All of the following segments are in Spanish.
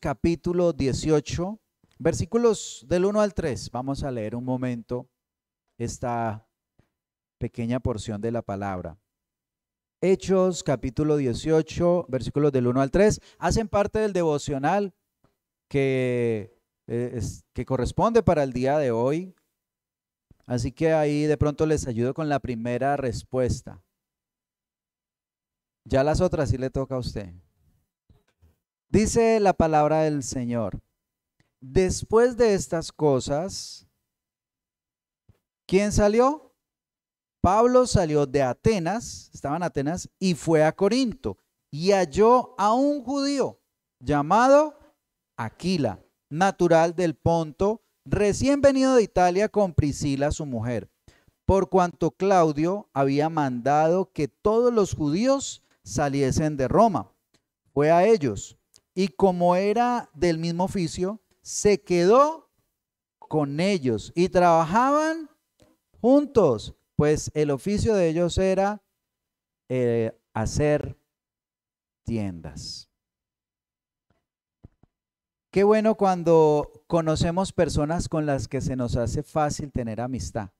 capítulo 18, versículos del 1 al 3. Vamos a leer un momento esta pequeña porción de la palabra. Hechos capítulo 18, versículos del 1 al 3, hacen parte del devocional que corresponde para el día de hoy. Así que ahí de pronto les ayudo con la primera respuesta. Ya las otras sí le toca a usted. Dice la palabra del Señor: después de estas cosas, ¿quién salió? Pablo salió de Atenas, estaba en Atenas, y fue a Corinto, y halló a un judío llamado Aquila, natural del Ponto, recién venido de Italia con Priscila, su mujer, por cuanto Claudio había mandado que todos los judíos saliesen de Roma. Fue a ellos, y como era del mismo oficio, se quedó con ellos y trabajaban juntos, pues el oficio de ellos era hacer tiendas. Qué bueno cuando conocemos personas con las que se nos hace fácil tener amistad.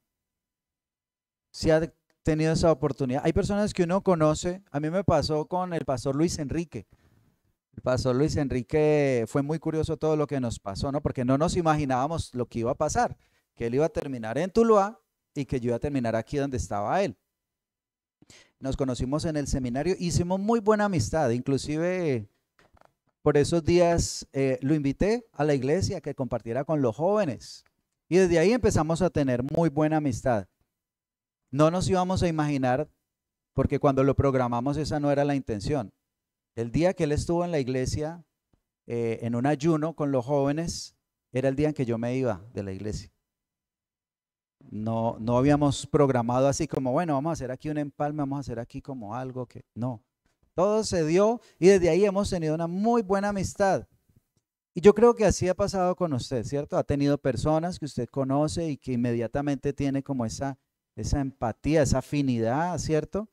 Si ha tenido esa oportunidad. Hay personas que uno conoce, a mí me pasó con el pastor Luis Enrique. El pastor Luis Enrique fue muy curioso todo lo que nos pasó, ¿no? Porque no nos imaginábamos lo que iba a pasar, que él iba a terminar en Tuluá y que yo iba a terminar aquí donde estaba él. Nos conocimos en el seminario, hicimos muy buena amistad, inclusive por esos días lo invité a la iglesia a que compartiera con los jóvenes y desde ahí empezamos a tener muy buena amistad. No nos íbamos a imaginar, porque cuando lo programamos esa no era la intención. El día que él estuvo en la iglesia en un ayuno con los jóvenes era el día en que yo me iba de la iglesia. No habíamos programado así como, bueno, vamos a hacer aquí un empalme, vamos a hacer aquí como algo que no. Todo se dio y desde ahí hemos tenido una muy buena amistad. Y yo creo que así ha pasado con usted, ¿cierto? Ha tenido personas que usted conoce y que inmediatamente tiene como esa empatía, esa afinidad, ¿cierto?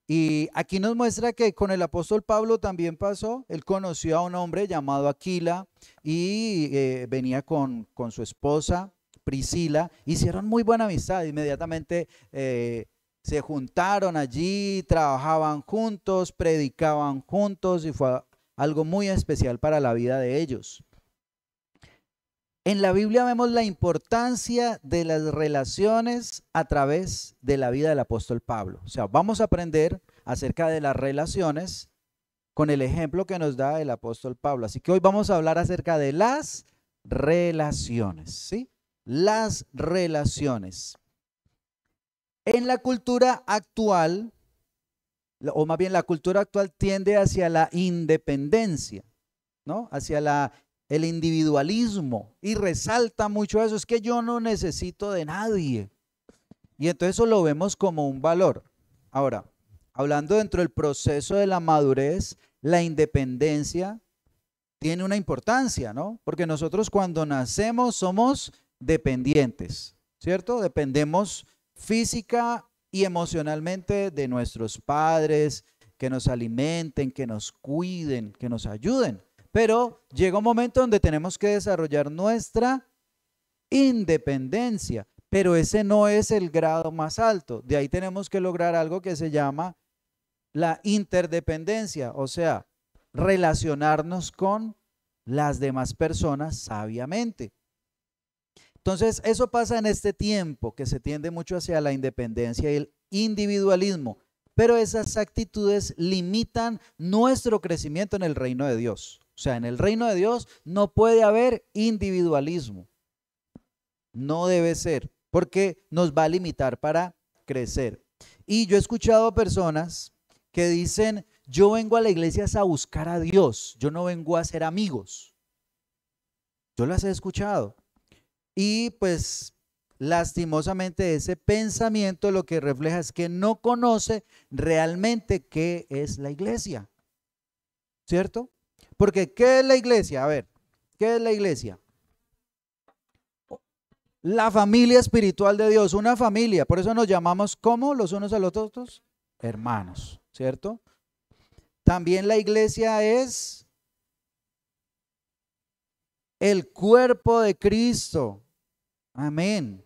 Y aquí nos muestra que con el apóstol Pablo también pasó. Él conoció a un hombre llamado Aquila y venía con su esposa Priscila, hicieron muy buena amistad, inmediatamente se juntaron allí, trabajaban juntos, predicaban juntos y fue algo muy especial para la vida de ellos. En la Biblia vemos la importancia de las relaciones a través de la vida del apóstol Pablo. O sea, vamos a aprender acerca de las relaciones con el ejemplo que nos da el apóstol Pablo. Así que hoy vamos a hablar acerca de las relaciones, ¿sí? Las relaciones. En la cultura actual, o más bien la cultura actual tiende hacia la independencia, ¿no? Hacia el individualismo y resalta mucho eso, es que yo no necesito de nadie. Y entonces eso lo vemos como un valor. Ahora, hablando dentro del proceso de la madurez, la independencia tiene una importancia, ¿no? Porque nosotros cuando nacemos somos dependientes, ¿cierto? Dependemos física y emocionalmente de nuestros padres, que nos alimenten, que nos cuiden, que nos ayuden. Pero llega un momento donde tenemos que desarrollar nuestra independencia, pero ese no es el grado más alto. De ahí tenemos que lograr algo que se llama la interdependencia, o sea, relacionarnos con las demás personas sabiamente. Entonces, eso pasa en este tiempo que se tiende mucho hacia la independencia y el individualismo, pero esas actitudes limitan nuestro crecimiento en el reino de Dios. O sea, en el reino de Dios no puede haber individualismo. No debe ser, porque nos va a limitar para crecer. Y yo he escuchado personas que dicen, yo vengo a la iglesia a buscar a Dios, yo no vengo a ser amigos. Yo las he escuchado. Y pues lastimosamente ese pensamiento lo que refleja es que no conoce realmente qué es la iglesia, ¿cierto? Porque ¿qué es la iglesia? A ver, ¿qué es la iglesia? La familia espiritual de Dios, una familia, por eso nos llamamos como los unos a los otros, hermanos, ¿cierto? También la iglesia es el cuerpo de Cristo. Amén.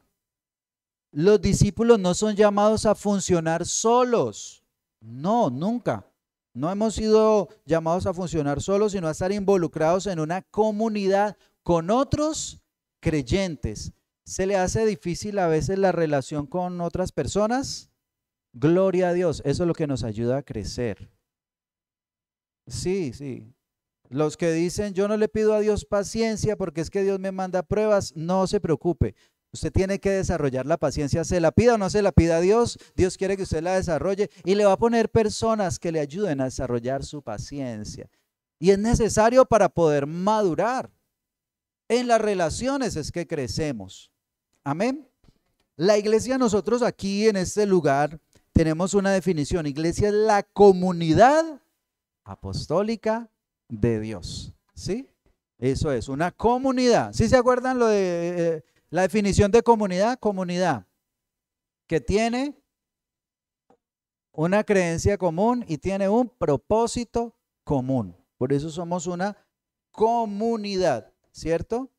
Los discípulos no son llamados a funcionar solos. No, nunca. No hemos sido llamados a funcionar solos, sino a estar involucrados en una comunidad con otros creyentes. ¿Se le hace difícil a veces la relación con otras personas? Gloria a Dios, eso es lo que nos ayuda a crecer. Sí, sí. Los que dicen, yo no le pido a Dios paciencia porque es que Dios me manda pruebas, no se preocupe. Usted tiene que desarrollar la paciencia, se la pida o no se la pida a Dios, Dios quiere que usted la desarrolle y le va a poner personas que le ayuden a desarrollar su paciencia. Y es necesario para poder madurar. En las relaciones es que crecemos. Amén. La iglesia, nosotros aquí en este lugar tenemos una definición. Iglesia es la comunidad apostólica de Dios. ¿Sí? Eso es, una comunidad. ¿Sí se acuerdan lo de la definición de comunidad? Comunidad que tiene una creencia común y tiene un propósito común. Por eso somos una comunidad, ¿cierto?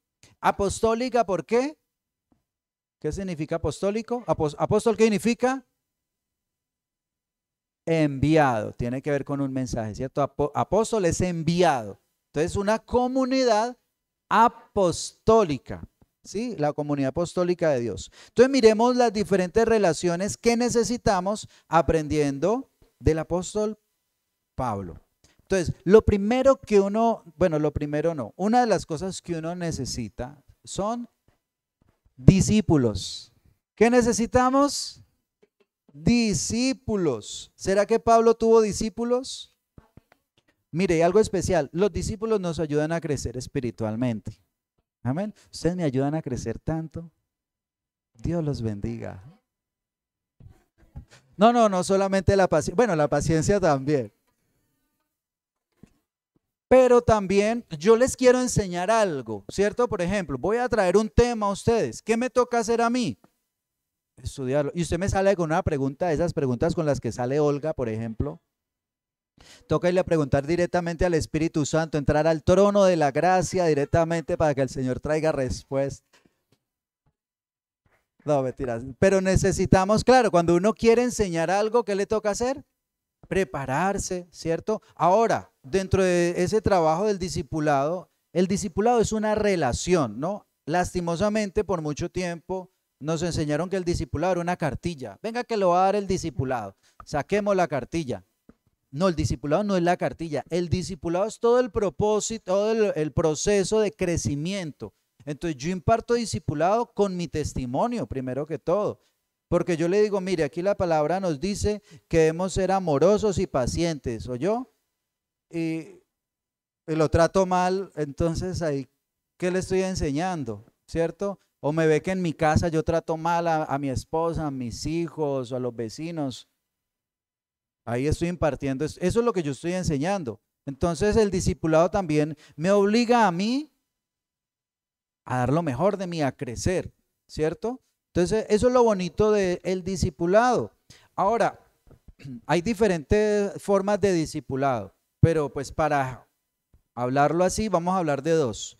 Apostólica, ¿por qué? ¿Qué significa apostólico? Apóstol, ¿qué significa? Enviado. Tiene que ver con un mensaje, ¿cierto? Apóstol es enviado. Entonces, una comunidad apostólica, ¿sí? La comunidad apostólica de Dios. Entonces, miremos las diferentes relaciones que necesitamos aprendiendo del apóstol Pablo. Entonces, lo primero que uno, bueno, lo primero no, una de las cosas que uno necesita son discípulos. ¿Qué necesitamos? Discípulos. ¿Será que Pablo tuvo discípulos? Mire, algo especial, los discípulos nos ayudan a crecer espiritualmente. Amén. Ustedes me ayudan a crecer tanto. Dios los bendiga. No solamente la paciencia, bueno, la paciencia también. Pero también yo les quiero enseñar algo, ¿cierto? Por ejemplo, voy a traer un tema a ustedes. ¿Qué me toca hacer a mí? Estudiarlo. Y usted me sale con una pregunta, esas preguntas con las que sale Olga, por ejemplo. Toca irle a preguntar directamente al Espíritu Santo, entrar al trono de la gracia directamente para que el Señor traiga respuesta. No, mentiras. Pero necesitamos, claro, cuando uno quiere enseñar algo, ¿qué le toca hacer? Prepararse, ¿cierto? Ahora, dentro de ese trabajo del discipulado, el discipulado es una relación, ¿no? Lastimosamente, por mucho tiempo nos enseñaron que el discipulado era una cartilla. Venga que lo va a dar el discipulado. Saquemos la cartilla. No, el discipulado no es la cartilla. El discipulado es todo el propósito, todo el proceso de crecimiento. Entonces yo imparto discipulado con mi testimonio, primero que todo. Porque yo le digo, mire, aquí la palabra nos dice que debemos ser amorosos y pacientes, ¿oyó? Y lo trato mal, entonces ahí, ¿qué le estoy enseñando? ¿Cierto? O me ve que en mi casa yo trato mal a mi esposa, a mis hijos o a los vecinos. Ahí estoy impartiendo, eso es lo que yo estoy enseñando. Entonces el discipulado también me obliga a mí a dar lo mejor de mí, a crecer, ¿cierto? Entonces, eso es lo bonito del discipulado. Ahora, hay diferentes formas de discipulado, pero pues para hablarlo así, vamos a hablar de dos.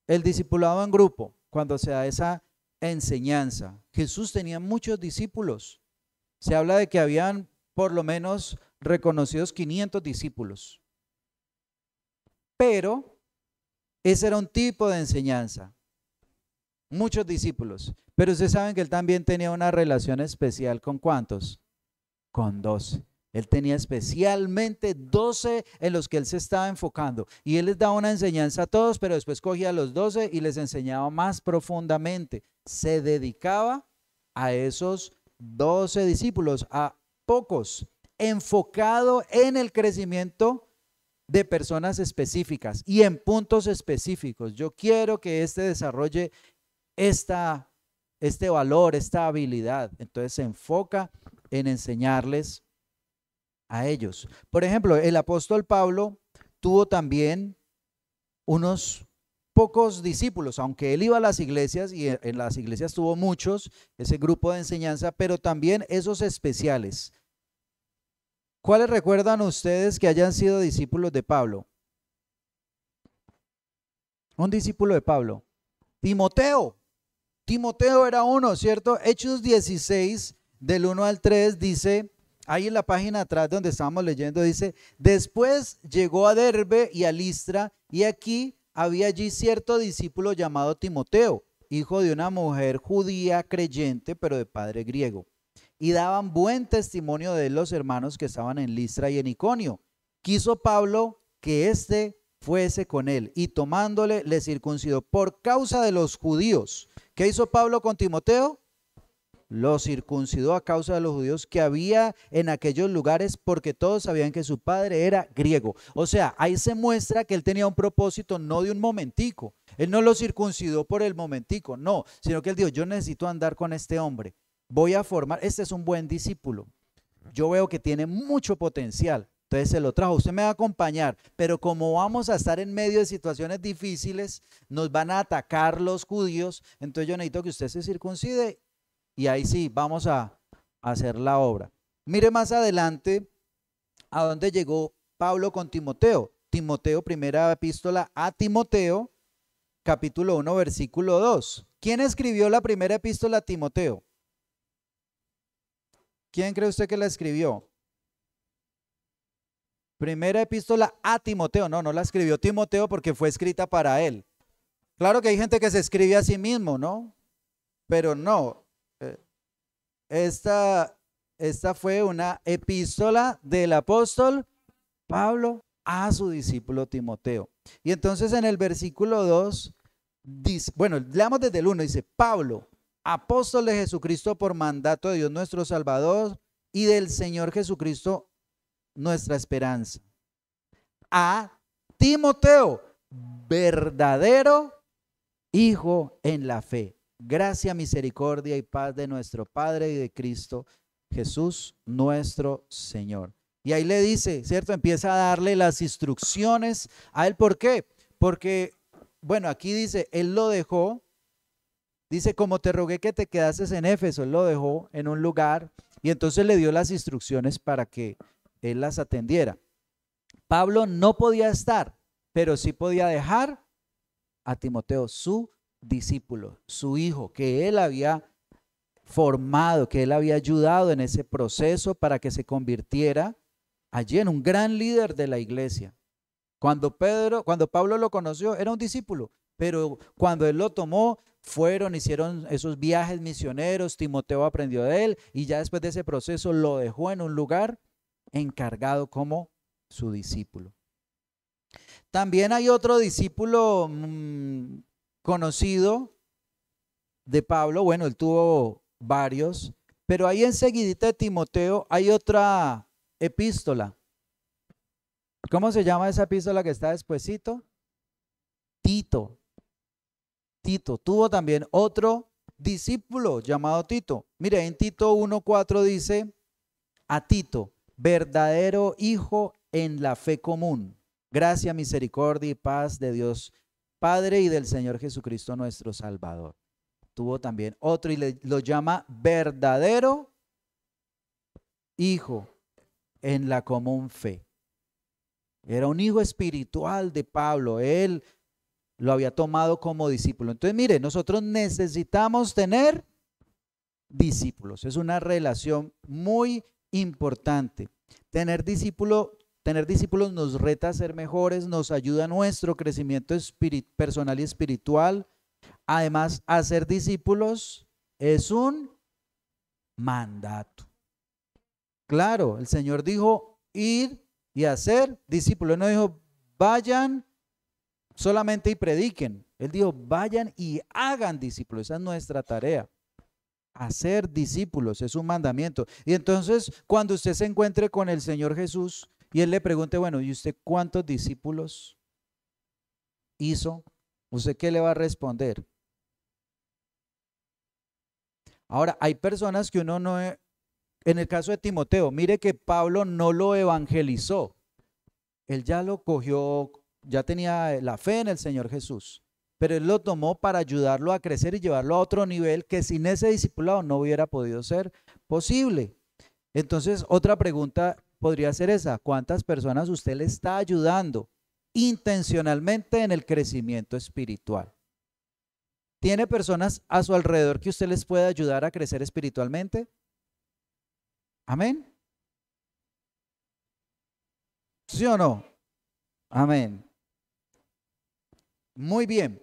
El discipulado en grupo, cuando se da esa enseñanza. Jesús tenía muchos discípulos. Se habla de que habían por lo menos reconocidos 500 discípulos. Pero ese era un tipo de enseñanza. Muchos discípulos. Pero ustedes saben que él también tenía una relación especial ¿con cuántos? Con 12. Él tenía especialmente 12 en los que él se estaba enfocando. Y él les daba una enseñanza a todos, pero después cogía a los 12 y les enseñaba más profundamente. Se dedicaba a esos 12 discípulos, a pocos, enfocado en el crecimiento de personas específicas y en puntos específicos. Yo quiero que desarrolle este valor, esta habilidad. Entonces se enfoca en enseñarles a ellos. Por ejemplo, el apóstol Pablo tuvo también unos pocos discípulos, aunque él iba a las iglesias y en las iglesias tuvo muchos, ese grupo de enseñanza, pero también esos especiales. ¿Cuáles recuerdan ustedes que hayan sido discípulos de Pablo? Un discípulo de Pablo. Timoteo. Timoteo era uno, ¿cierto? Hechos 16, del 1 al 3, dice, ahí en la página atrás donde estábamos leyendo, dice, después llegó a Derbe y a Listra, y aquí había allí cierto discípulo llamado Timoteo, hijo de una mujer judía creyente, pero de padre griego. Y daban buen testimonio de él los hermanos que estaban en Listra y en Iconio. Quiso Pablo que éste fuese con él, y tomándole le circuncidó por causa de los judíos. ¿Qué hizo Pablo con Timoteo? Lo circuncidó a causa de los judíos que había en aquellos lugares, porque todos sabían que su padre era griego. O sea, ahí se muestra que él tenía un propósito, no de un momentico. Él no lo circuncidó por el momentico, no, sino que él dijo, yo necesito andar con este hombre. Voy a formar, este es un buen discípulo. Yo veo que tiene mucho potencial. Entonces se lo trajo, usted me va a acompañar, pero como vamos a estar en medio de situaciones difíciles, nos van a atacar los judíos, entonces yo necesito que usted se circuncide y ahí sí, vamos a hacer la obra. Mire más adelante a dónde llegó Pablo con Timoteo. Timoteo, primera epístola a Timoteo, capítulo 1, versículo 2. ¿Quién escribió la primera epístola a Timoteo? ¿Quién cree usted que la escribió? Primera epístola a Timoteo. No, no la escribió Timoteo porque fue escrita para él. Claro que hay gente que se escribe a sí mismo, ¿no? Pero no. Esta fue una epístola del apóstol Pablo a su discípulo Timoteo. Y entonces en el versículo 2 dice, bueno, leamos desde el 1, dice, Pablo, apóstol de Jesucristo por mandato de Dios nuestro Salvador y del Señor Jesucristo nuestra esperanza. A Timoteo, verdadero hijo en la fe. Gracia, misericordia y paz de nuestro Padre y de Cristo Jesús nuestro Señor. Y ahí le dice, ¿cierto? Empieza a darle las instrucciones a él. ¿Por qué? Porque, bueno, aquí dice, él lo dejó. Dice, como te rogué que te quedases en Éfeso, él lo dejó en un lugar y entonces le dio las instrucciones para que él las atendiera. Pablo no podía estar, pero sí podía dejar a Timoteo, su discípulo, su hijo, que él había formado, que él había ayudado en ese proceso para que se convirtiera allí en un gran líder de la iglesia. Cuando Pablo lo conoció, era un discípulo, pero cuando él lo tomó, hicieron esos viajes misioneros, Timoteo aprendió de él y ya después de ese proceso lo dejó en un lugar encargado como su discípulo. También hay otro discípulo conocido de Pablo, bueno, él tuvo varios, pero ahí enseguidita de Timoteo hay otra epístola. ¿Cómo se llama esa epístola que está despuesito? Tito. Tito tuvo también otro discípulo llamado Tito. Mire, en Tito 1:4 dice, a Tito, verdadero hijo en la fe común, gracia, misericordia y paz de Dios Padre y del Señor Jesucristo nuestro Salvador. Tuvo también otro y lo llama verdadero hijo en la común fe. Era un hijo espiritual de Pablo, él lo había tomado como discípulo. Entonces, mire, nosotros necesitamos tener discípulos, es una relación muy importante. Tener discípulos nos reta a ser mejores, nos ayuda a nuestro crecimiento personal y espiritual. Además, hacer discípulos es un mandato. Claro, el Señor dijo ir y hacer discípulos. Él no dijo vayan solamente y prediquen. Él dijo vayan y hagan discípulos. Esa es nuestra tarea. Hacer discípulos es un mandamiento. Y entonces, cuando usted se encuentre con el Señor Jesús y Él le pregunte, bueno, ¿y usted cuántos discípulos hizo? ¿Usted qué le va a responder? Ahora, hay personas que uno no... En el caso de Timoteo, mire que Pablo no lo evangelizó. Él ya lo cogió, ya tenía la fe en el Señor Jesús. Pero él lo tomó para ayudarlo a crecer y llevarlo a otro nivel que sin ese discipulado no hubiera podido ser posible. Entonces, otra pregunta podría ser esa: ¿cuántas personas usted le está ayudando intencionalmente en el crecimiento espiritual. ¿Tiene personas a su alrededor que usted les pueda ayudar a crecer espiritualmente? Amén. ¿Sí o no? Amén. Muy bien.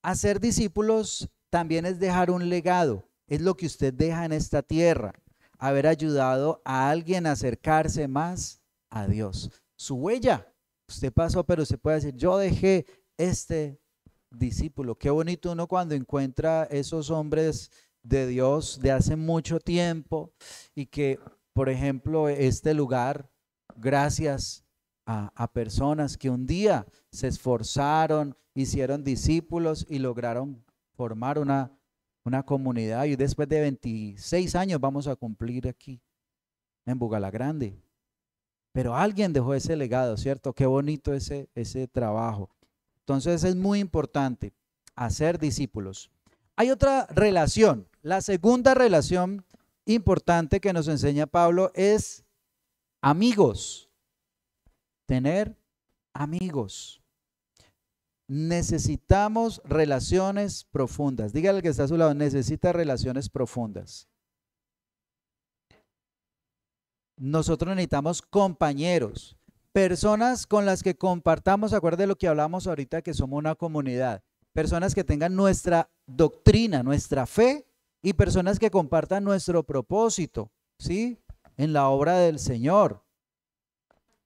Hacer discípulos también es dejar un legado. Es lo que usted deja en esta tierra. Haber ayudado a alguien a acercarse más a Dios. Su huella. Usted pasó, pero usted puede decir, yo dejé este discípulo. Qué bonito uno cuando encuentra esos hombres de Dios de hace mucho tiempo y que, por ejemplo, este lugar, gracias a personas que un día se esforzaron, hicieron discípulos y lograron formar una comunidad. Y después de 26 años vamos a cumplir aquí en Bugalagrande. Pero alguien dejó ese legado, ¿cierto? Qué bonito ese trabajo. Entonces es muy importante hacer discípulos. Hay otra relación. La segunda relación importante que nos enseña Pablo es amigos. Tener amigos. Necesitamos relaciones profundas. Dígale al que está a su lado, necesita relaciones profundas. Nosotros necesitamos compañeros, personas con las que compartamos, acuérdense de lo que hablamos ahorita, que somos una comunidad, personas que tengan nuestra doctrina, nuestra fe y personas que compartan nuestro propósito, ¿sí? En la obra del Señor.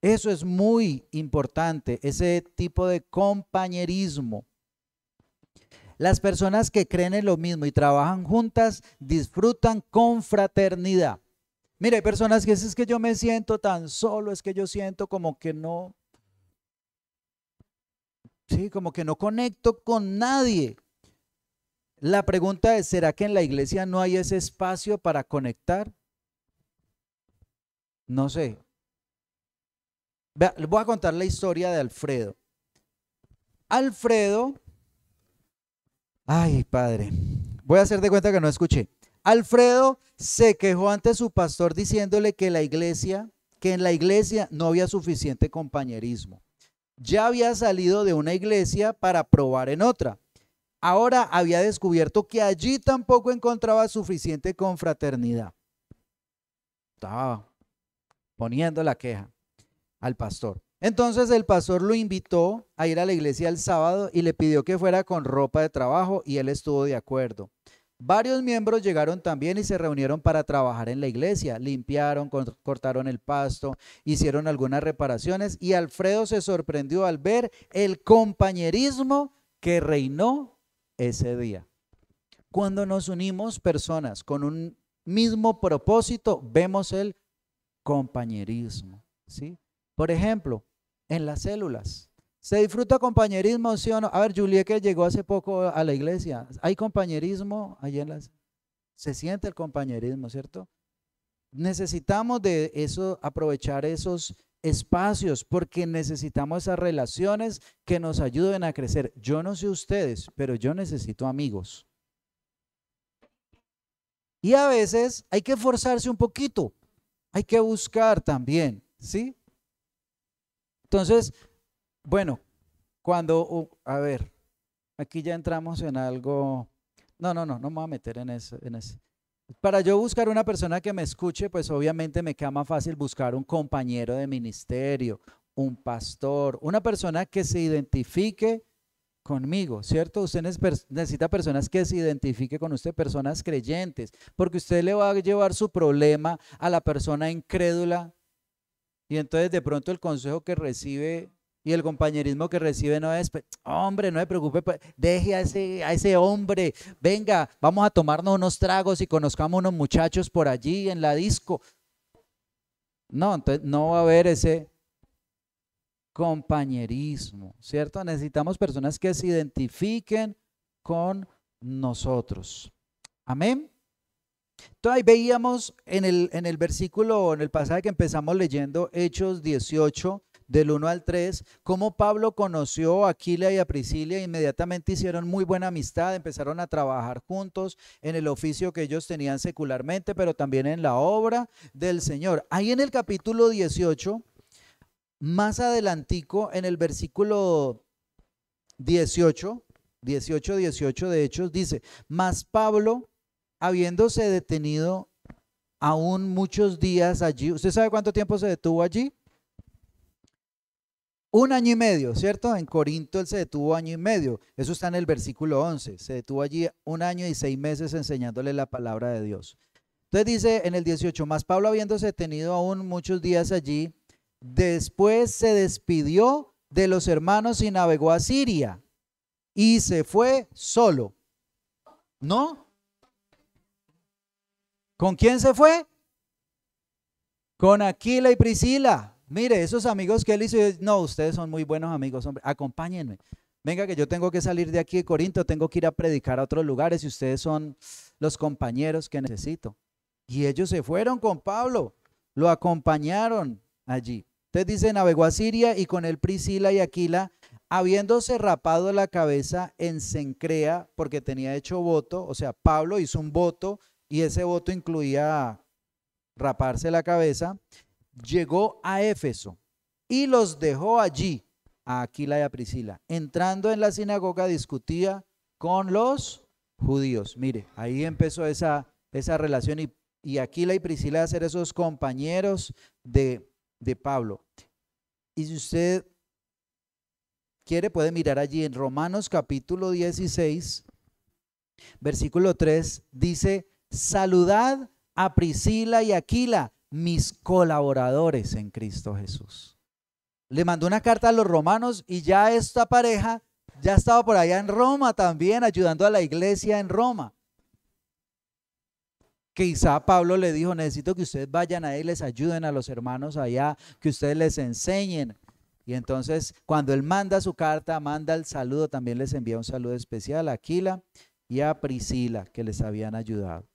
Eso es muy importante, ese tipo de compañerismo. Las personas que creen en lo mismo y trabajan juntas disfrutan con fraternidad. Mira, hay personas que dicen, es que yo me siento tan solo, es que yo siento como que no, sí, como que no conecto con nadie. La pregunta es, ¿será que en la iglesia no hay ese espacio para conectar? No sé. Les voy a contar la historia de Alfredo. Alfredo, ay padre, voy a hacer de cuenta que no escuché. Alfredo se quejó ante su pastor diciéndole que en la iglesia no había suficiente compañerismo. Ya había salido de una iglesia para probar en otra. Ahora había descubierto que allí tampoco encontraba suficiente confraternidad. Estaba poniendo la queja al pastor. Entonces el pastor lo invitó a ir a la iglesia el sábado y le pidió que fuera con ropa de trabajo y él estuvo de acuerdo. Varios miembros llegaron también y se reunieron para trabajar en la iglesia. Limpiaron, cortaron el pasto, hicieron algunas reparaciones y Alfredo se sorprendió al ver el compañerismo que reinó ese día. Cuando nos unimos personas con un mismo propósito, vemos el compañerismo, ¿sí? Por ejemplo, en las células. ¿Se disfruta compañerismo, sí o no? A ver, Juliet, que llegó hace poco a la iglesia. ¿Hay compañerismo allí en las? Se siente el compañerismo, ¿cierto? Necesitamos de eso, aprovechar esos espacios porque necesitamos esas relaciones que nos ayuden a crecer. Yo no sé ustedes, pero yo necesito amigos. Y a veces hay que forzarse un poquito, hay que buscar también, ¿sí? Entonces, bueno, a ver, aquí ya entramos en algo, no me voy a meter en eso. Para yo buscar una persona que me escuche, pues obviamente me queda más fácil buscar un compañero de ministerio, un pastor, una persona que se identifique conmigo, ¿cierto? Usted necesita personas que se identifiquen con usted, personas creyentes, porque usted le va a llevar su problema a la persona incrédula y entonces de pronto el consejo que recibe y el compañerismo que recibe no es, hombre, no se preocupe, deje a ese hombre, venga, vamos a tomarnos unos tragos y conozcamos unos muchachos por allí en la disco. No, entonces no va a haber ese compañerismo, ¿cierto? Necesitamos personas que se identifiquen con nosotros. Amén. Entonces ahí veíamos en el versículo, en el pasaje que empezamos leyendo, Hechos 18, del 1 al 3, cómo Pablo conoció a Aquila y a Priscila, inmediatamente hicieron muy buena amistad, empezaron a trabajar juntos en el oficio que ellos tenían secularmente, pero también en la obra del Señor. Ahí en el capítulo 18 más adelantico en el versículo 18 de Hechos, dice: mas Pablo, habiéndose detenido aún muchos días allí. ¿Usted sabe cuánto tiempo se detuvo allí? 1 año y medio, ¿cierto? En Corinto él se detuvo 1 año y medio. Eso está en el versículo 11. Se detuvo allí 1 año y 6 meses enseñándole la palabra de Dios. Entonces dice en el 18: mas Pablo, habiéndose detenido aún muchos días allí, después se despidió de los hermanos y navegó a Siria y se fue solo. ¿No? ¿Con quién se fue? Con Aquila y Priscila. Mire, esos amigos que él hizo, no, ustedes son muy buenos amigos, hombre, acompáñenme. Venga, que yo tengo que salir de aquí de Corinto, tengo que ir a predicar a otros lugares y ustedes son los compañeros que necesito. Y ellos se fueron con Pablo, lo acompañaron allí. Entonces dice: navegó a Siria y con él Priscila y Aquila, habiéndose rapado la cabeza en Cencrea, porque tenía hecho voto. O sea, Pablo hizo un voto y ese voto incluía raparse la cabeza. Llegó a Éfeso y los dejó allí, a Aquila y a Priscila. Entrando en la sinagoga, discutía con los judíos. Mire, ahí empezó esa relación, y Aquila y Priscila a ser esos compañeros de Pablo. Y si usted quiere, puede mirar allí en Romanos capítulo 16, versículo 3, dice: saludad a Priscila y Aquila, mis colaboradores en Cristo Jesús. Le mandó una carta a los romanos y ya esta pareja ya estaba por allá en Roma también, ayudando a la iglesia en Roma. Quizá Pablo le dijo: necesito que ustedes vayan ahí y les ayuden a los hermanos allá, que ustedes les enseñen. Y entonces cuando él manda su carta, manda el saludo, también les envía un saludo especial a Aquila y a Priscila, que les habían ayudado.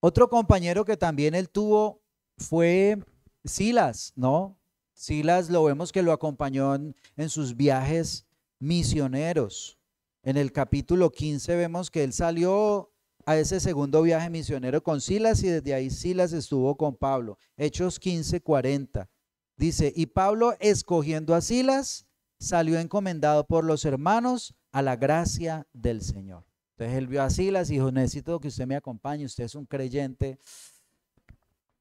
Otro compañero que también él tuvo fue Silas, ¿no? Silas lo vemos que lo acompañó en sus viajes misioneros. En el capítulo 15 vemos que él salió a ese segundo viaje misionero con Silas y desde ahí Silas estuvo con Pablo. Hechos 15:40. Dice: y Pablo, escogiendo a Silas, salió encomendado por los hermanos a la gracia del Señor. Entonces él vio a Silas y dijo: necesito que usted me acompañe, usted es un creyente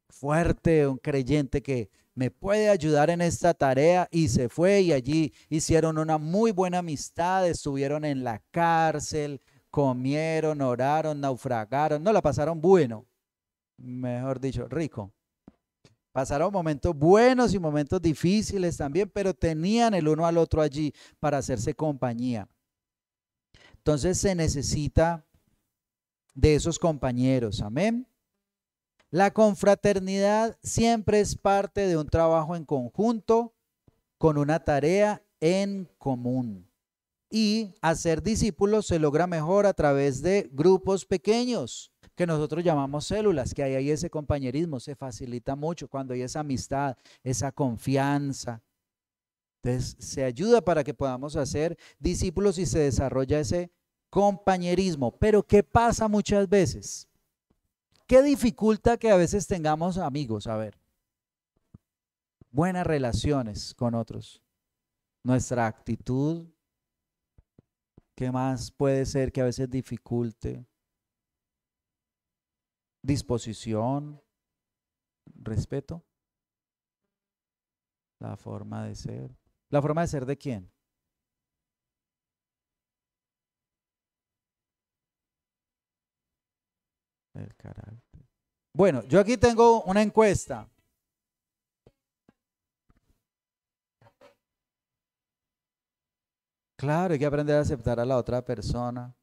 fuerte, un creyente que me puede ayudar en esta tarea. Y se fue y allí hicieron una muy buena amistad, estuvieron en la cárcel, comieron, oraron, naufragaron, no la pasaron bueno, mejor dicho, rico. Pasaron momentos buenos y momentos difíciles también, pero tenían el uno al otro allí para hacerse compañía. Entonces se necesita de esos compañeros, amén. La confraternidad siempre es parte de un trabajo en conjunto con una tarea en común. Y hacer discípulos se logra mejor a través de grupos pequeños, que nosotros llamamos células, que ahí hay ese compañerismo, se facilita mucho cuando hay esa amistad, esa confianza. Entonces se ayuda para que podamos hacer discípulos y se desarrolla ese compañerismo. Pero ¿qué pasa muchas veces? ¿Qué dificulta que a veces tengamos amigos? A ver, buenas relaciones con otros. Nuestra actitud. ¿Qué más puede ser que a veces dificulte? Disposición, respeto, la forma de ser. ¿La forma de ser de quién? El carácter. Bueno, yo aquí tengo una encuesta. Claro, hay que aprender a aceptar a la otra persona.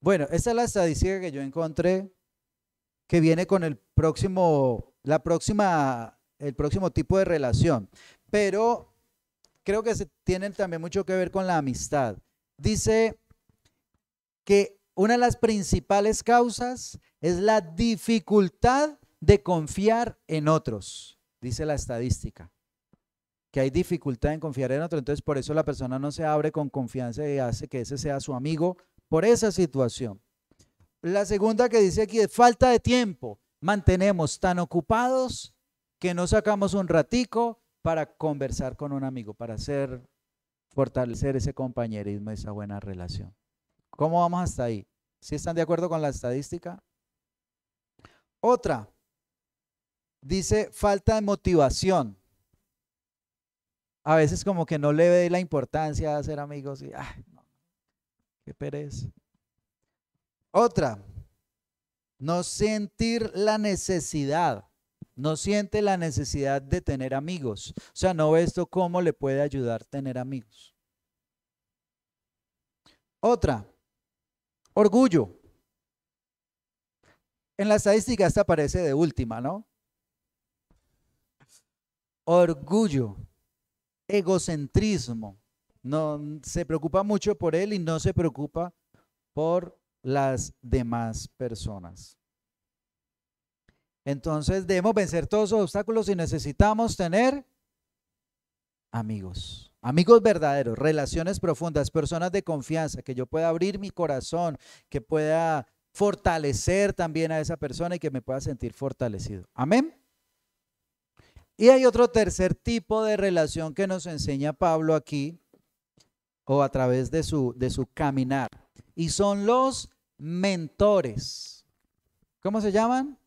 Bueno, esta es la estadística que yo encontré, que viene con el próximo tipo de relación, pero creo que tienen también mucho que ver con la amistad. Dice que una de las principales causas es la dificultad de confiar en otros, dice la estadística, que hay dificultad en confiar en otros. Entonces por eso la persona no se abre con confianza y hace que ese sea su amigo por esa situación. La segunda que dice aquí es falta de tiempo. Mantenemos tan ocupados que no sacamos un ratico para conversar con un amigo, para fortalecer ese compañerismo, esa buena relación. ¿Cómo vamos hasta ahí? ¿Sí están de acuerdo con la estadística? Otra, dice falta de motivación. A veces como que no le ve la importancia de hacer amigos y, ay, no, qué pereza. Otra, no sentir la necesidad. No siente la necesidad de tener amigos. O sea, no ve esto cómo le puede ayudar a tener amigos. Otra, orgullo. En la estadística esta aparece de última, ¿no? Orgullo, egocentrismo. No se preocupa mucho por él y no se preocupa por las demás personas. Entonces debemos vencer todos los obstáculos y necesitamos tener amigos. Amigos verdaderos, relaciones profundas, personas de confianza, que yo pueda abrir mi corazón, que pueda fortalecer también a esa persona y que me pueda sentir fortalecido. Amén. Y hay otro tercer tipo de relación que nos enseña Pablo aquí, o a través de su caminar, y son los mentores. ¿Cómo se llaman?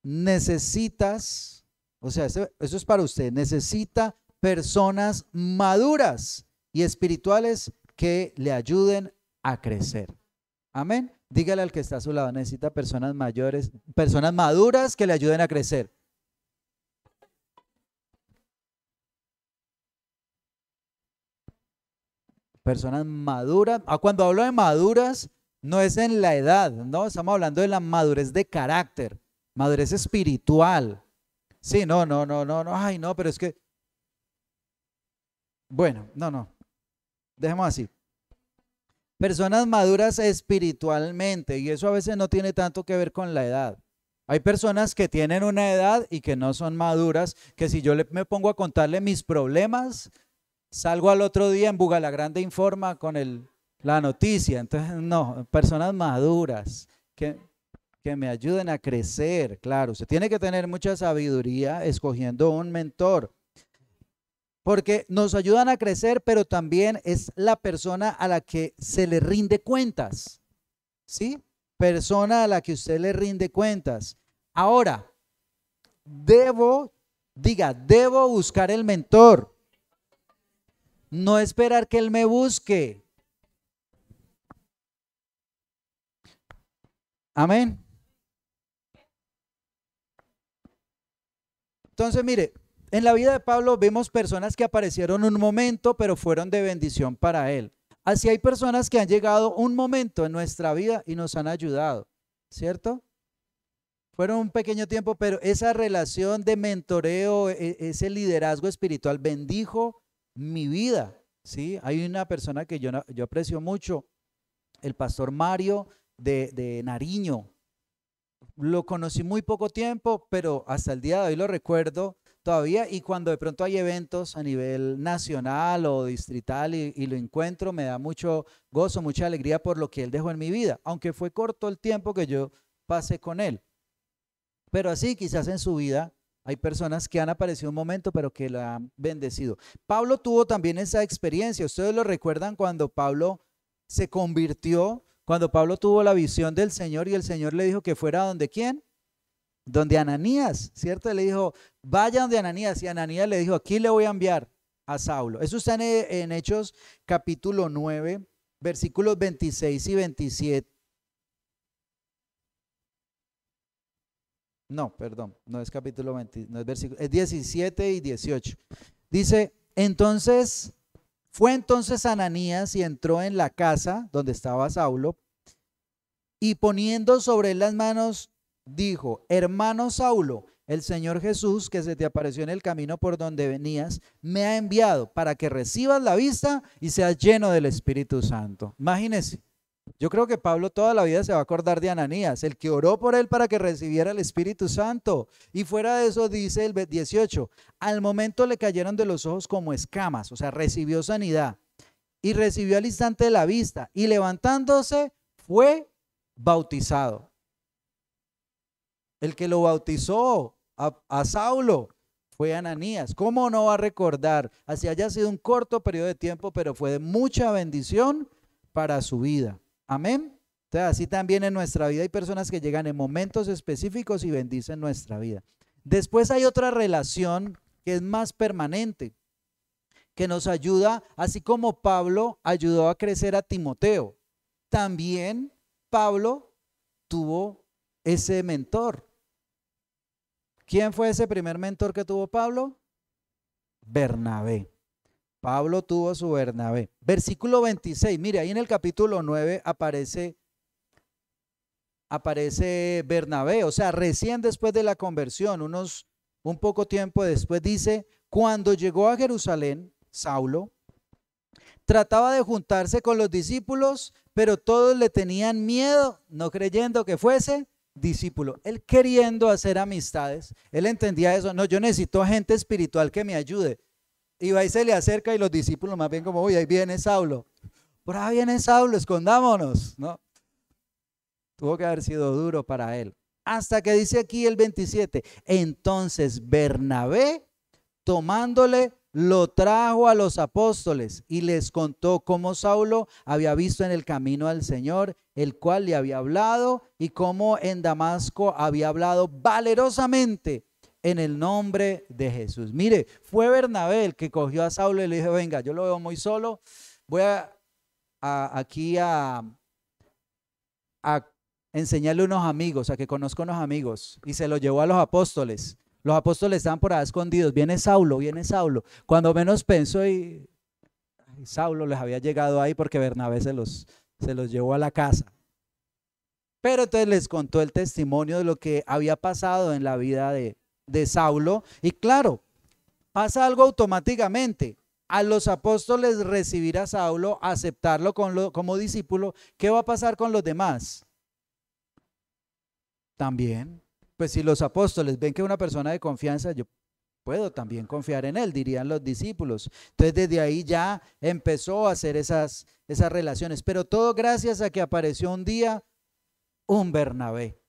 Necesitas, o sea, eso es para usted, necesita personas maduras y espirituales que le ayuden a crecer. Amén. Dígale al que está a su lado, necesita personas mayores, personas maduras que le ayuden a crecer. Personas maduras. Cuando hablo de maduras, no es en la edad, no, estamos hablando de la madurez de carácter, madurez espiritual. Sí, no, ay, no, pero es que, bueno, no, dejemos así. Personas maduras espiritualmente, y eso a veces no tiene tanto que ver con la edad. Hay personas que tienen una edad y que no son maduras, que si yo me pongo a contarle mis problemas, salgo al otro día en Bugalagrande Informa con la noticia. Entonces, no, personas maduras que me ayuden a crecer. Claro, usted tiene que tener mucha sabiduría escogiendo un mentor, porque nos ayudan a crecer, pero también es la persona a la que se le rinde cuentas, ¿sí? Persona a la que usted le rinde cuentas. Ahora, debo buscar el mentor, no esperar que él me busque. Amén. Entonces, mire, en la vida de Pablo vemos personas que aparecieron un momento, pero fueron de bendición para él. Así hay personas que han llegado un momento en nuestra vida y nos han ayudado, ¿cierto? Fueron un pequeño tiempo, pero esa relación de mentoreo, ese liderazgo espiritual bendijo mi vida, ¿sí? Hay una persona que yo aprecio mucho, el pastor Mario de Nariño. Lo conocí muy poco tiempo, pero hasta el día de hoy lo recuerdo todavía, y cuando de pronto hay eventos a nivel nacional o distrital y lo encuentro, me da mucho gozo, mucha alegría por lo que él dejó en mi vida, aunque fue corto el tiempo que yo pasé con él. Pero así quizás en su vida hay personas que han aparecido un momento, pero que la han bendecido. Pablo tuvo también esa experiencia. Ustedes lo recuerdan cuando Pablo se convirtió, cuando Pablo tuvo la visión del Señor y el Señor le dijo que fuera donde ¿quién? Donde Ananías, ¿cierto? Le dijo, vaya donde Ananías, y Ananías le dijo, aquí le voy a enviar a Saulo. Eso está en Hechos capítulo 9, versículos 26 y 27. No, perdón, no es capítulo 20, no es versículo, es 17 y 18. Dice, fue entonces Ananías y entró en la casa donde estaba Saulo, y poniendo sobre él las manos, dijo, hermano Saulo, el Señor Jesús, que se te apareció en el camino por donde venías, me ha enviado para que recibas la vista y seas lleno del Espíritu Santo. Imagínense, yo creo que Pablo toda la vida se va a acordar de Ananías, el que oró por él para que recibiera el Espíritu Santo. Y fuera de eso dice el 18, al momento le cayeron de los ojos como escamas, o sea, recibió sanidad y recibió al instante la vista, y levantándose fue bautizado. El que lo bautizó a Saulo? Fue Ananías. ¿Cómo no va a recordar? Así haya sido un corto periodo de tiempo, pero fue de mucha bendición para su vida. Amén. Entonces, así también en nuestra vida hay personas que llegan en momentos específicos y bendicen nuestra vida. Después hay otra relación que es más permanente, que nos ayuda, así como Pablo ayudó a crecer a Timoteo. También Pablo tuvo ese mentor. ¿Quién fue ese primer mentor que tuvo Pablo? Bernabé. Pablo tuvo su Bernabé. Versículo 26, mire, ahí en el capítulo 9 aparece Bernabé, o sea, recién después de la conversión, un poco tiempo después, dice, cuando llegó a Jerusalén, Saulo trataba de juntarse con los discípulos, pero todos le tenían miedo, no creyendo que fuese discípulo. Él queriendo hacer amistades, él entendía eso. No, yo necesito gente espiritual que me ayude. Y va y se le acerca y los discípulos más bien como, uy, ahí viene Saulo. Por ahí viene Saulo, escondámonos, ¿no? Tuvo que haber sido duro para él. Hasta que dice aquí el 27, entonces Bernabé, tomándole, lo trajo a los apóstoles y les contó cómo Saulo había visto en el camino al Señor, el cual le había hablado, y cómo en Damasco había hablado valerosamente en el nombre de Jesús. Mire, fue Bernabé el que cogió a Saulo y le dijo, venga, yo lo veo muy solo, voy aquí a enseñarle unos amigos, a que conozca unos amigos, y se lo llevó a los apóstoles. Los apóstoles estaban por ahí escondidos. Viene Saulo, viene Saulo. Cuando menos pensó, y Saulo les había llegado ahí porque Bernabé se los llevó a la casa. Pero entonces les contó el testimonio de lo que había pasado en la vida de Saulo. Y claro, pasa algo automáticamente. A los apóstoles recibir a Saulo, aceptarlo como discípulo, ¿qué va a pasar con los demás? También. Pues si los apóstoles ven que es una persona de confianza, yo puedo también confiar en él, dirían los discípulos. Entonces desde ahí ya empezó a hacer esas relaciones, pero todo gracias a que apareció un día un Bernabé,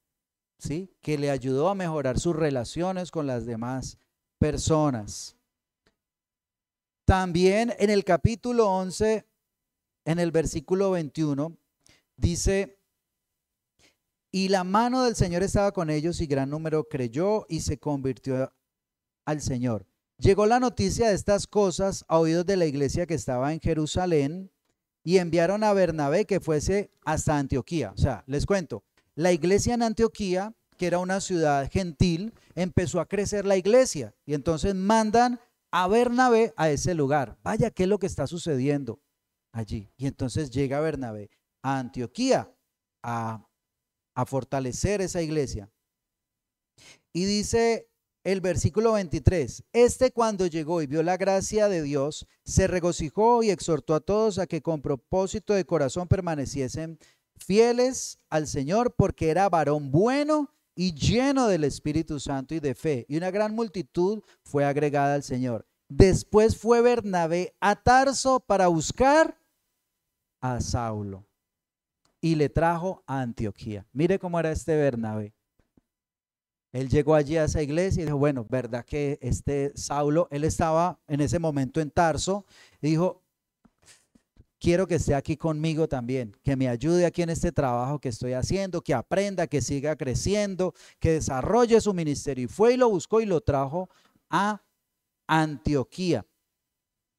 ¿sí? Que le ayudó a mejorar sus relaciones con las demás personas. También en el capítulo 11, en el versículo 21, dice, y la mano del Señor estaba con ellos y gran número creyó y se convirtió al Señor. Llegó la noticia de estas cosas a oídos de la iglesia que estaba en Jerusalén y enviaron a Bernabé que fuese hasta Antioquía. O sea, les cuento, la iglesia en Antioquía, que era una ciudad gentil, empezó a crecer la iglesia y entonces mandan a Bernabé a ese lugar. Vaya, ¿qué es lo que está sucediendo allí? Y entonces llega Bernabé a Antioquía a fortalecer esa iglesia. Y dice el versículo 23, cuando llegó y vio la gracia de Dios, se regocijó y exhortó a todos a que con propósito de corazón permaneciesen fieles al Señor, porque era varón bueno y lleno del Espíritu Santo y de fe, y una gran multitud fue agregada al Señor. Después fue Bernabé a Tarso para buscar a Saulo y le trajo a Antioquía. Mire cómo era este Bernabé. Él llegó allí a esa iglesia y dijo, bueno, verdad que Saulo, él estaba en ese momento en Tarso, y dijo, quiero que esté aquí conmigo también, que me ayude aquí en este trabajo que estoy haciendo, que aprenda, que siga creciendo, que desarrolle su ministerio. Y fue y lo buscó y lo trajo a Antioquía.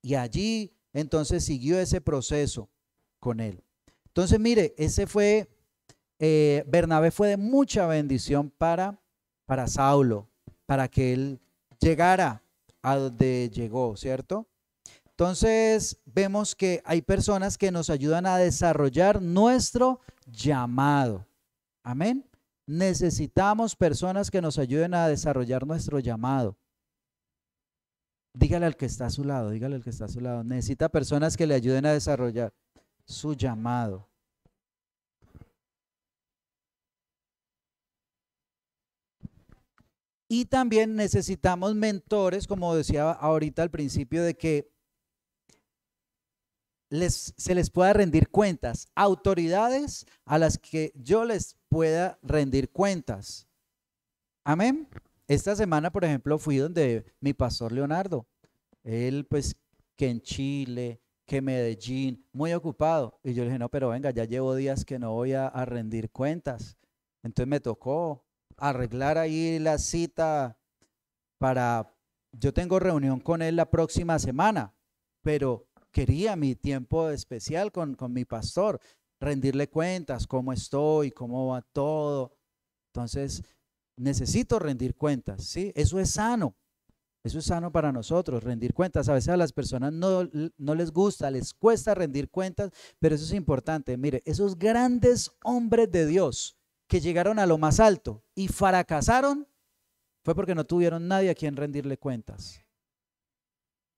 Y allí entonces siguió ese proceso con él. Entonces, mire, Bernabé fue de mucha bendición para Saulo, para que él llegara a donde llegó, ¿cierto? Entonces, vemos que hay personas que nos ayudan a desarrollar nuestro llamado. Amén. Necesitamos personas que nos ayuden a desarrollar nuestro llamado. Dígale al que está a su lado, dígale al que está a su lado. Necesita personas que le ayuden a desarrollar su llamado. Y también necesitamos mentores, como decía ahorita al principio, de que se les pueda rendir cuentas, autoridades a las que yo les pueda rendir cuentas. Amén. esta semana, por ejemplo, fui donde mi pastor Leonardo. Él, pues, que en Chile, que Medellín, muy ocupado. Y yo le dije, no, pero venga, ya llevo días que no voy a rendir cuentas. Entonces me tocó arreglar ahí la cita para, yo tengo reunión con él la próxima semana, pero quería mi tiempo especial con mi pastor, rendirle cuentas, cómo estoy, cómo va todo. Entonces, necesito rendir cuentas, ¿sí? Eso es sano para nosotros, rendir cuentas. A veces a las personas no les gusta, les cuesta rendir cuentas, pero eso es importante. Mire, esos grandes hombres de Dios que llegaron a lo más alto y fracasaron, fue porque no tuvieron nadie a quien rendirle cuentas.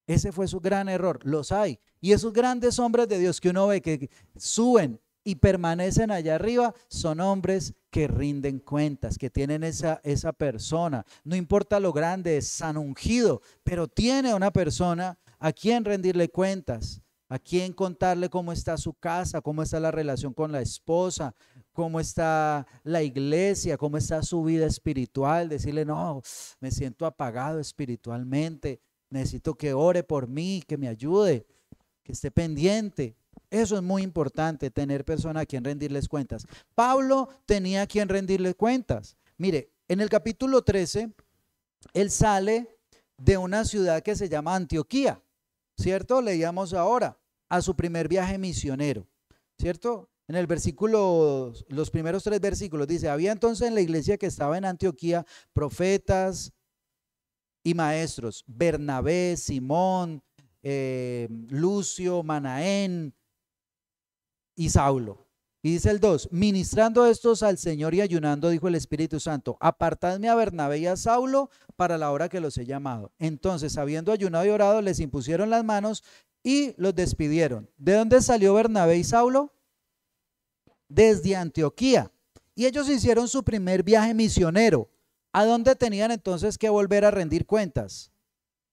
Ese fue su gran error. Los hay. Y esos grandes hombres de Dios que uno ve que suben y permanecen allá arriba, son hombres que rinden cuentas, que tienen esa persona. No importa lo grande, es san ungido, pero tiene una persona a quien rendirle cuentas, a quien contarle cómo está su casa, cómo está la relación con la esposa, cómo está la iglesia, cómo está su vida espiritual, decirle, no, me siento apagado espiritualmente, necesito que ore por mí, que me ayude, que esté pendiente. Eso es muy importante, tener personas a quien rendirles cuentas. Pablo tenía a quien rendirle cuentas. Mire, en el capítulo 13, él sale de una ciudad que se llama Antioquía, ¿cierto? Leíamos ahora a su primer viaje misionero, ¿cierto? En el versículo, los primeros 3 versículos dice, había entonces en la iglesia que estaba en Antioquía profetas y maestros, Bernabé, Simón, Lucio, Manaén y Saulo. Y dice el 2, ministrando estos al Señor y ayunando, dijo el Espíritu Santo, apartadme a Bernabé y a Saulo para la hora que los he llamado. Entonces, habiendo ayunado y orado, les impusieron las manos y los despidieron. ¿De dónde salió Bernabé y Saulo? Desde Antioquía. Y ellos hicieron su primer viaje misionero. ¿A dónde tenían entonces que volver a rendir cuentas?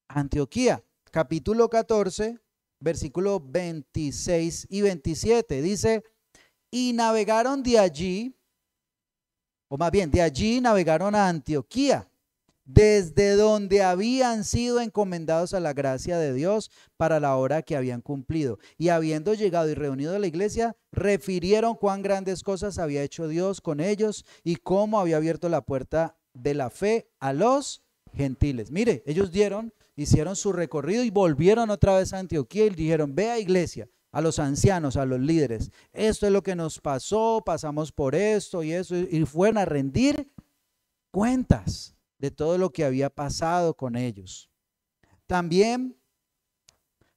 Antioquía. Capítulo 14, versículos 26 y 27. Dice, y navegaron de allí, o más bien, de allí navegaron a Antioquía, desde donde habían sido encomendados a la gracia de Dios para la hora que habían cumplido. Y habiendo llegado y reunido a la iglesia, refirieron cuán grandes cosas había hecho Dios con ellos y cómo había abierto la puerta de la fe a los gentiles. Mire, ellos hicieron su recorrido y volvieron otra vez a Antioquía y dijeron, vea iglesia, a los ancianos, a los líderes, esto es lo que nos pasó, pasamos por esto y eso, y fueron a rendir cuentas de todo lo que había pasado con ellos. También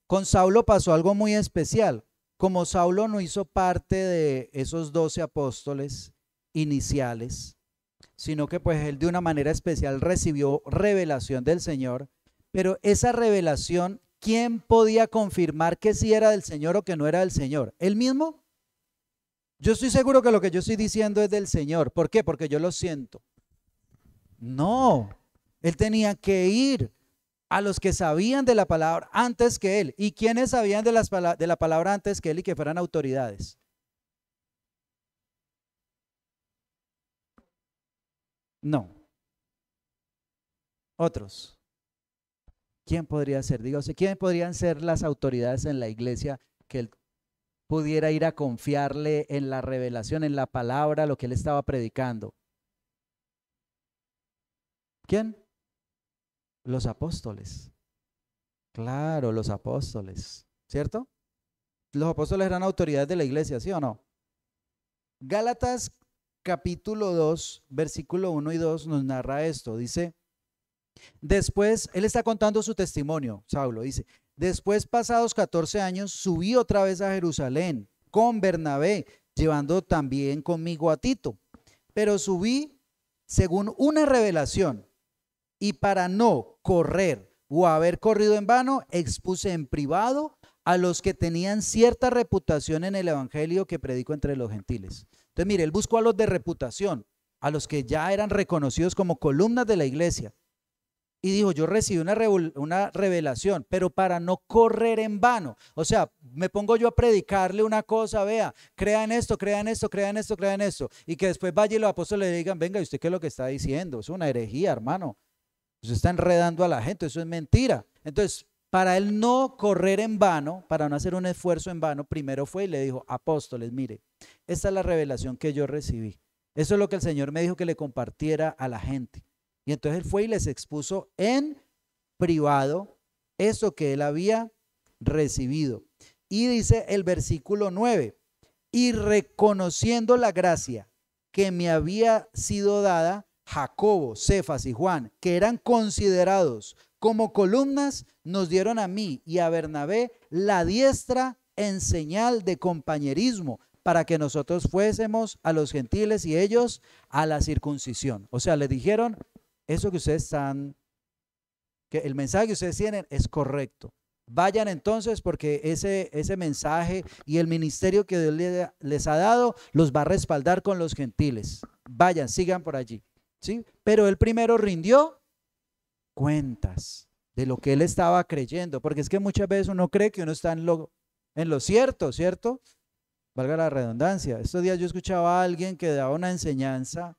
con Saulo pasó algo muy especial. Como Saulo no hizo parte de esos 12 apóstoles iniciales, sino que pues él de una manera especial recibió revelación del Señor, pero esa revelación, ¿quién podía confirmar que sí era del Señor o que no era del Señor? ¿Él mismo? Yo estoy seguro que lo que yo estoy diciendo es del Señor. ¿Por qué? Porque yo lo siento. No, él tenía que ir a los que sabían de la palabra antes que él. ¿Y quiénes sabían de la palabra antes que él y que fueran autoridades? No, otros. ¿Quién podría ser? Dígase, ¿quién podrían ser las autoridades en la iglesia que él pudiera ir a confiarle en la revelación, en la palabra, lo que él estaba predicando? ¿Quién? Los apóstoles. Claro, los apóstoles, ¿cierto? Los apóstoles eran autoridades de la iglesia, ¿sí o no? Gálatas capítulo 2, versículo 1 y 2 nos narra esto. Dice, después, él está contando su testimonio, Saulo, dice, después pasados 14 años, subí otra vez a Jerusalén con Bernabé, llevando también conmigo a Tito, pero subí según una revelación y para no correr o haber corrido en vano, expuse en privado a los que tenían cierta reputación en el evangelio que predico entre los gentiles. Entonces, mire, él buscó a los de reputación, a los que ya eran reconocidos como columnas de la iglesia. Y dijo, yo recibí una revelación, pero para no correr en vano. O sea, me pongo yo a predicarle una cosa, vea, crean esto, crean esto, crean esto, crean esto. Y que después vaya y los apóstoles le digan, venga, ¿y usted qué es lo que está diciendo? Es una herejía, hermano. Usted está enredando a la gente, eso es mentira. Entonces, para él no correr en vano, para no hacer un esfuerzo en vano, primero fue y le dijo, apóstoles, mire, esta es la revelación que yo recibí. Eso es lo que el Señor me dijo que le compartiera a la gente. Y entonces él fue y les expuso en privado eso que él había recibido. Y dice el versículo 9, y reconociendo la gracia que me había sido dada, Jacobo, Cefas y Juan, que eran considerados como columnas, nos dieron a mí y a Bernabé la diestra en señal de compañerismo, para que nosotros fuésemos a los gentiles y ellos a la circuncisión. O sea, le dijeron, eso que ustedes están, que el mensaje que ustedes tienen es correcto. Vayan entonces porque ese mensaje y el ministerio que Dios les ha dado los va a respaldar con los gentiles. Vayan, sigan por allí. ¿Sí? Pero él primero rindió cuentas de lo que él estaba creyendo, porque es que muchas veces uno cree que uno está en lo cierto, ¿cierto? Valga la redundancia. Estos días yo escuchaba a alguien que daba una enseñanza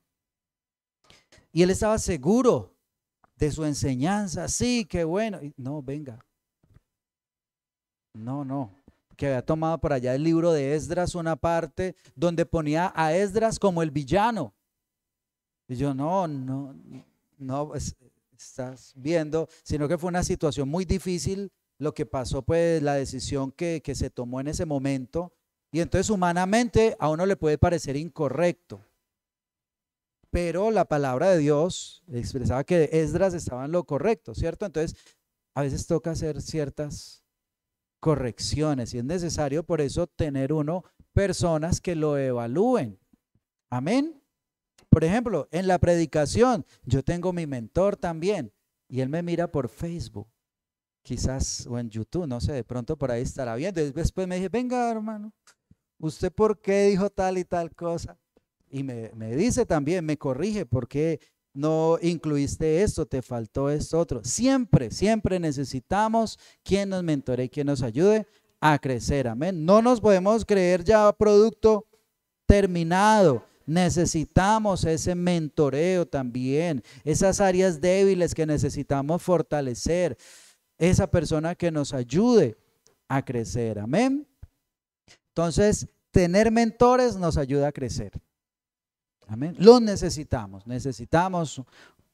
y él estaba seguro de su enseñanza. Sí, qué bueno. No, venga. No, que había tomado por allá el libro de Esdras, una parte donde ponía a Esdras como el villano. Y yo, no, estás viendo, sino que fue una situación muy difícil lo que pasó, pues la decisión que se tomó en ese momento. Y entonces humanamente a uno le puede parecer incorrecto. Pero la palabra de Dios expresaba que Esdras estaba en lo correcto, ¿cierto? Entonces, a veces toca hacer ciertas correcciones y es necesario por eso tener uno personas que lo evalúen. Amén. Por ejemplo, en la predicación, yo tengo mi mentor también y él me mira por Facebook, quizás, o en YouTube, no sé, de pronto por ahí estará viendo. Después me dije, venga hermano, ¿usted por qué dijo tal y tal cosa? Y me dice también, me corrige, ¿por qué no incluiste esto? Te faltó esto otro. Siempre necesitamos quien nos mentore y quien nos ayude a crecer. Amén. No nos podemos creer ya producto terminado. Necesitamos ese mentoreo también, esas áreas débiles que necesitamos fortalecer, esa persona que nos ayude a crecer. Amén. Entonces, tener mentores nos ayuda a crecer. Amén. Los necesitamos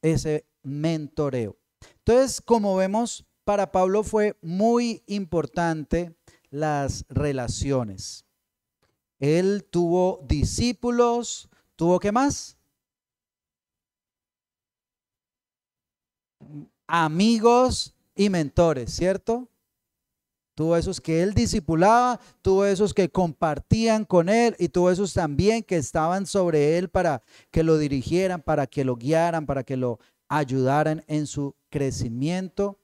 ese mentoreo. Entonces, como vemos, para Pablo fue muy importante las relaciones. Él tuvo discípulos, ¿tuvo qué más? Amigos y mentores, ¿cierto? Tuvo esos que él discipulaba, tuvo esos que compartían con él y tuvo esos también que estaban sobre él para que lo dirigieran, para que lo guiaran, para que lo ayudaran en su crecimiento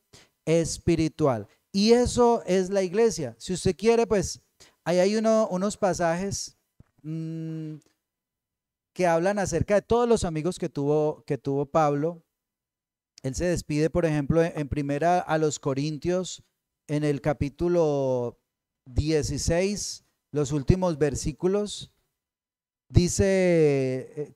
espiritual. Y eso es la iglesia. Si usted quiere, pues ahí hay unos pasajes que hablan acerca de todos los amigos que tuvo Pablo. Él se despide, por ejemplo, en primera a los Corintios, en el capítulo 16, los últimos versículos. Dice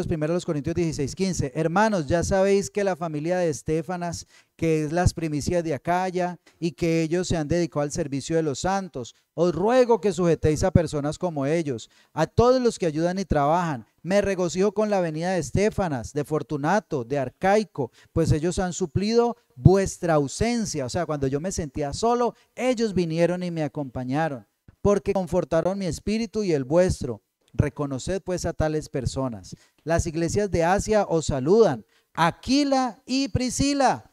primero los Corintios 16:15, hermanos, ya sabéis que la familia de Estéfanas, que es las primicias de Acaya, y que ellos se han dedicado al servicio de los santos, os ruego que sujetéis a personas como ellos, a todos los que ayudan y trabajan. Me regocijo con la venida de Estéfanas, de Fortunato, de Arcaico, pues ellos han suplido vuestra ausencia. O sea, cuando yo me sentía solo, ellos vinieron y me acompañaron, porque confortaron mi espíritu y el vuestro. Reconoced pues a tales personas. Las iglesias de Asia os saludan. Aquila y Priscila,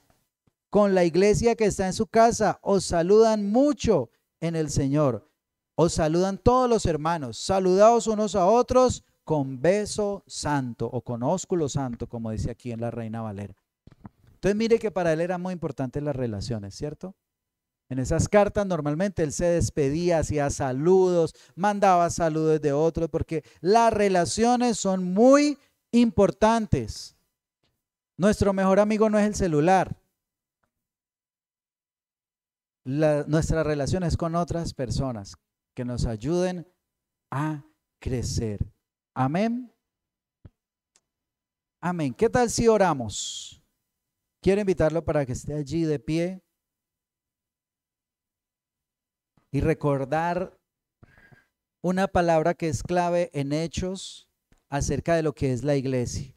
con la iglesia que está en su casa, os saludan mucho en el Señor. Os saludan todos los hermanos. Saludaos unos a otros con beso santo o con ósculo santo, como dice aquí en la Reina Valera. Entonces mire que para él eran muy importantes las relaciones, ¿cierto? En esas cartas normalmente él se despedía, hacía saludos, mandaba saludos de otros, porque las relaciones son muy importantes. Nuestro mejor amigo no es el celular. Nuestra relación es con otras personas que nos ayuden a crecer. Amén. Amén. ¿Qué tal si oramos? Quiero invitarlo para que esté allí de pie y recordar una palabra que es clave en Hechos acerca de lo que es la iglesia.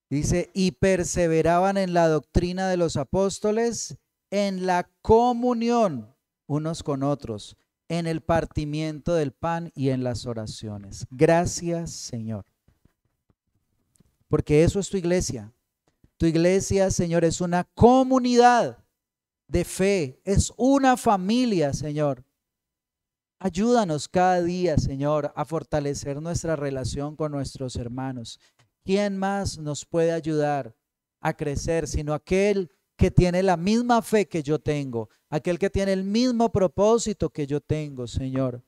Dice, y perseveraban en la doctrina de los apóstoles, en la comunión unos con otros, en el partimiento del pan y en las oraciones. Gracias, Señor. Porque eso es tu iglesia. Tu iglesia, Señor, es una comunidad de fe, es una familia, Señor. Ayúdanos cada día, Señor, a fortalecer nuestra relación con nuestros hermanos. ¿Quién más nos puede ayudar a crecer sino aquel que tiene la misma fe que yo tengo, aquel que tiene el mismo propósito que yo tengo, Señor?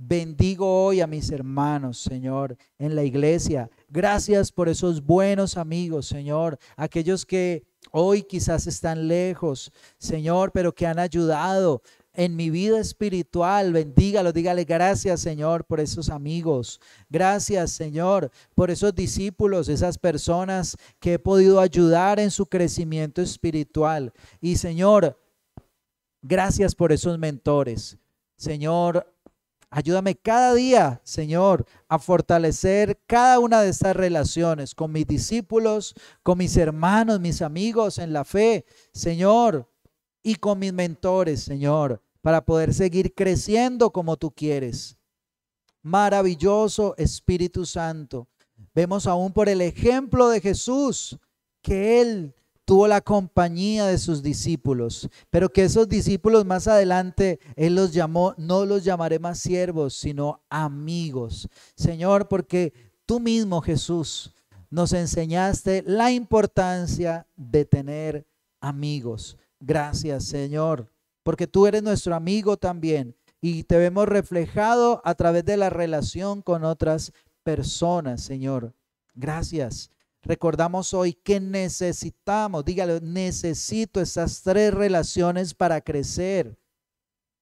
Bendigo hoy a mis hermanos, Señor, en la iglesia. Gracias por esos buenos amigos, Señor, aquellos que hoy quizás están lejos, Señor, pero que han ayudado en mi vida espiritual. Bendígalo, dígale gracias, Señor, por esos amigos. Gracias, Señor, por esos discípulos, esas personas que he podido ayudar en su crecimiento espiritual. Y, Señor, gracias por esos mentores. Señor, ayúdame cada día, Señor, a fortalecer cada una de estas relaciones con mis discípulos, con mis hermanos, mis amigos en la fe, Señor, y con mis mentores, Señor, para poder seguir creciendo como tú quieres. Maravilloso Espíritu Santo. Vemos aún por el ejemplo de Jesús que Él tuvo la compañía de sus discípulos, pero que esos discípulos más adelante Él los llamó, no los llamaré más siervos, sino amigos. Señor, porque tú mismo, Jesús, nos enseñaste la importancia de tener amigos. Gracias, Señor, porque tú eres nuestro amigo también y te vemos reflejado a través de la relación con otras personas, Señor. Gracias. Recordamos hoy que necesitamos, dígale, necesito esas tres relaciones para crecer.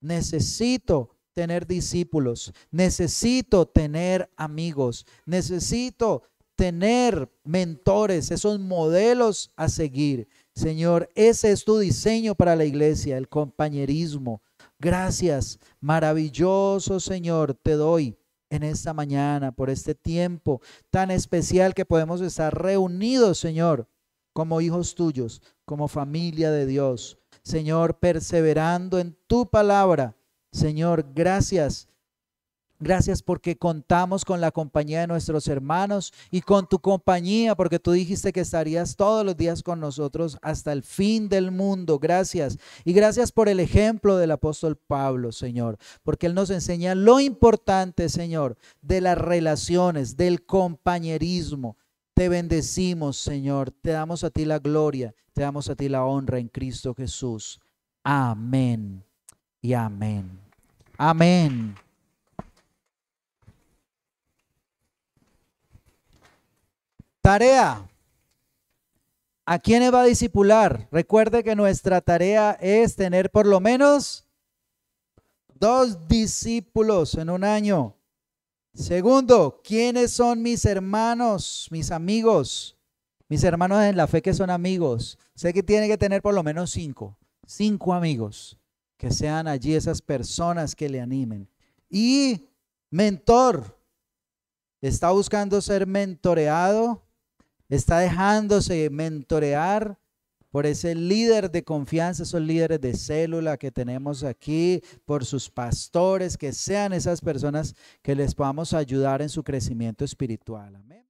Necesito tener discípulos, necesito tener amigos, necesito tener mentores, esos modelos a seguir. Señor, ese es tu diseño para la iglesia, el compañerismo. Gracias, maravilloso Señor, te doy en esta mañana por este tiempo tan especial que podemos estar reunidos, Señor, como hijos tuyos, como familia de Dios. Señor, perseverando en tu palabra. Señor, gracias. Gracias porque contamos con la compañía de nuestros hermanos y con tu compañía, porque tú dijiste que estarías todos los días con nosotros hasta el fin del mundo. Gracias. Y gracias por el ejemplo del apóstol Pablo, Señor, porque él nos enseña lo importante, Señor, de las relaciones, del compañerismo. Te bendecimos, Señor. Te damos a ti la gloria, te damos a ti la honra en Cristo Jesús. Amén y amén. Amén. Tarea. ¿A quiénes va a discipular? Recuerde que nuestra tarea es tener por lo menos 2 discípulos en un año. Segundo, ¿quiénes son mis hermanos, mis amigos? Mis hermanos en la fe que son amigos. Sé que tiene que tener por lo menos 5 amigos, que sean allí esas personas que le animen. Y mentor. ¿Está buscando ser mentoreado? ¿Está dejándose mentorear por ese líder de confianza, esos líderes de célula que tenemos aquí, por sus pastores, que sean esas personas que les podamos ayudar en su crecimiento espiritual? Amén.